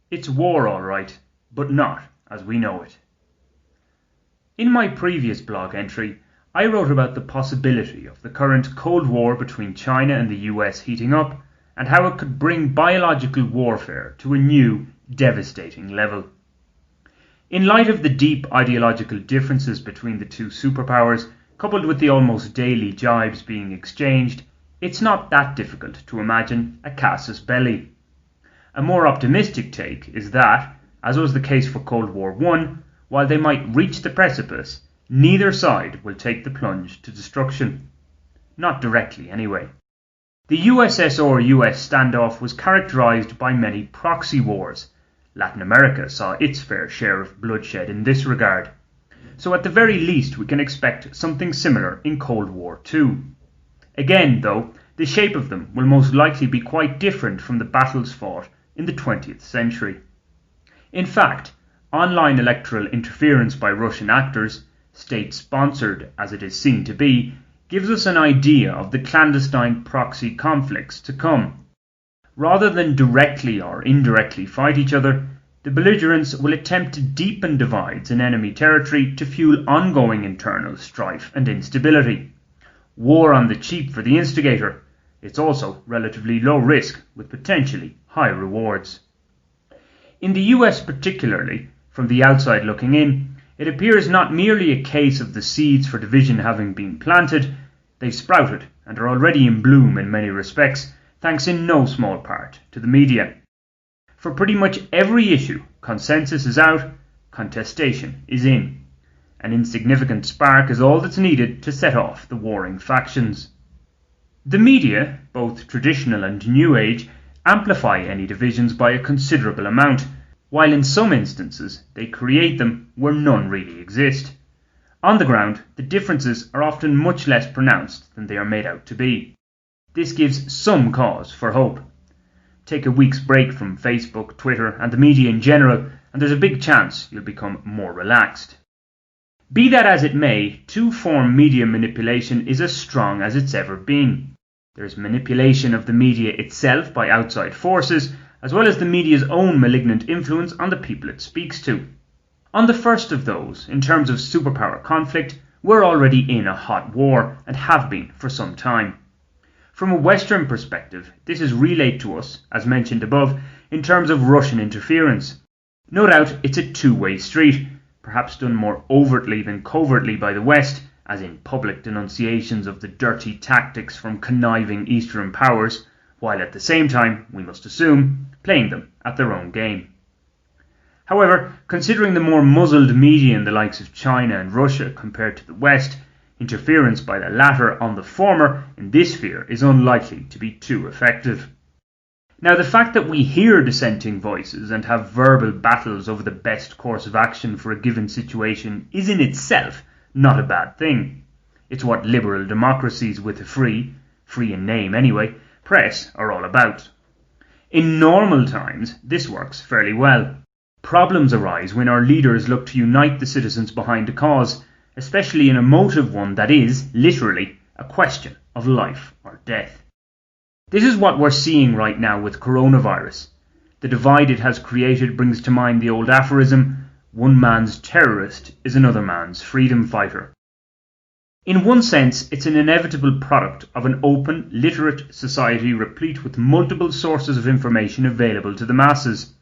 It's war all right, but not as we know it. In my previous blog entry, I wrote about the possibility of the current Cold War between China and the US heating up and how it could bring biological warfare to a new, devastating level. In light of the deep ideological differences between the two superpowers, coupled with the almost daily jibes being exchanged, it's not that difficult to imagine a casus belli. A more optimistic take is that, as was the case for Cold War I, while they might reach the precipice, neither side will take the plunge to destruction. Not directly, anyway. The USSR-US standoff was characterized by many proxy wars. Latin America saw its fair share of bloodshed in this regard. So at the very least we can expect something similar in Cold War II. Again, though, the shape of them will most likely be quite different from the battles fought in the 20th century. In fact, online electoral interference by Russian actors, state-sponsored as it is seen to be, gives us an idea of the clandestine proxy conflicts to come. Rather than directly or indirectly fight each other, the belligerents will attempt to deepen divides in enemy territory to fuel ongoing internal strife and instability. War on the cheap for the instigator. It's also relatively low risk with potentially high rewards. In the US particularly, from the outside looking in, it appears not merely a case of the seeds for division having been planted, they've sprouted and are already in bloom in many respects, thanks in no small part to the media. For pretty much every issue, consensus is out, contestation is in. An insignificant spark is all that's needed to set off the warring factions. The media, both traditional and new age, amplify any divisions by a considerable amount, while in some instances they create them where none really exist. On the ground, the differences are often much less pronounced than they are made out to be. This gives some cause for hope. Take a week's break from Facebook, Twitter, and the media in general, and there's a big chance you'll become more relaxed. Be that as it may, two-form media manipulation is as strong as it's ever been. There's manipulation of the media itself by outside forces, as well as the media's own malignant influence on the people it speaks to. On the first of those, in terms of superpower conflict, we're already in a hot war, and have been for some time. From a Western perspective, this is relayed to us, as mentioned above, in terms of Russian interference. No doubt it's a two-way street, perhaps done more overtly than covertly by the West, as in public denunciations of the dirty tactics from conniving Eastern powers, while at the same time, we must assume, playing them at their own game. However, considering the more muzzled media in the likes of China and Russia compared to the West, interference by the latter on the former in this sphere is unlikely to be too effective. Now, the fact that we hear dissenting voices and have verbal battles over the best course of action for a given situation is in itself not a bad thing. It's what liberal democracies with a free in name anyway, press are all about. In normal times, this works fairly well. Problems arise when our leaders look to unite the citizens behind a cause, especially an emotive one that is, literally, a question of life or death. This is what we're seeing right now with coronavirus. The divide it has created brings to mind the old aphorism, one man's terrorist is another man's freedom fighter. In one sense, it's an inevitable product of an open, literate society replete with multiple sources of information available to the masses.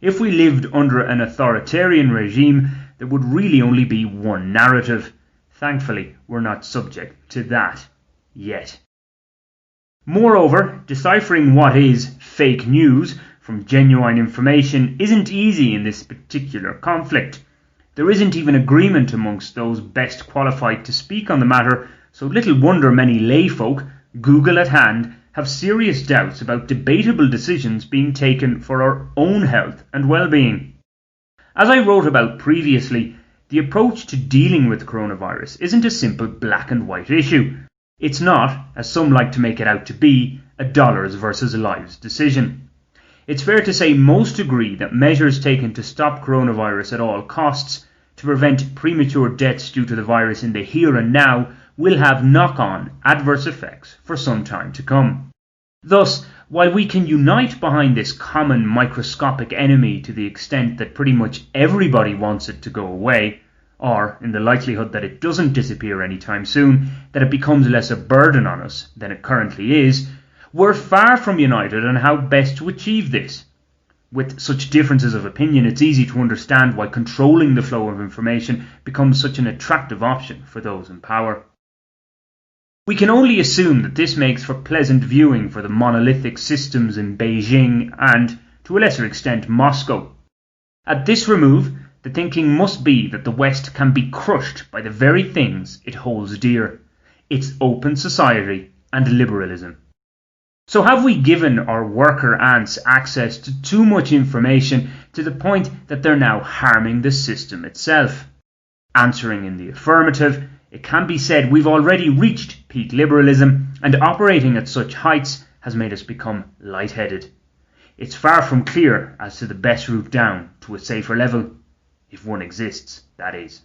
If we lived under an authoritarian regime, there would really only be one narrative. Thankfully, we're not subject to that yet. Moreover, deciphering what is fake news from genuine information isn't easy in this particular conflict. There isn't even agreement amongst those best qualified to speak on the matter, so little wonder many layfolk, Google at hand, have serious doubts about debatable decisions being taken for our own health and well-being. As I wrote about previously, the approach to dealing with coronavirus isn't a simple black and white issue. It's not, as some like to make it out to be, a dollars versus lives decision. It's fair to say most agree that measures taken to stop coronavirus at all costs, to prevent premature deaths due to the virus in the here and now, will have knock-on adverse effects for some time to come. Thus, while we can unite behind this common microscopic enemy to the extent that pretty much everybody wants it to go away, or, in the likelihood that it doesn't disappear anytime soon, that it becomes less a burden on us than it currently is, we're far from united on how best to achieve this. With such differences of opinion, it's easy to understand why controlling the flow of information becomes such an attractive option for those in power. We can only assume that this makes for pleasant viewing for the monolithic systems in Beijing and, to a lesser extent, Moscow. At this remove, the thinking must be that the West can be crushed by the very things it holds dear: its open society and liberalism. So have we given our worker ants access to too much information to the point that they're now harming the system itself? Answering in the affirmative, it can be said we've already reached peak liberalism, and operating at such heights has made us become lightheaded. It's far from clear as to the best route down to a safer level, if one exists, that is.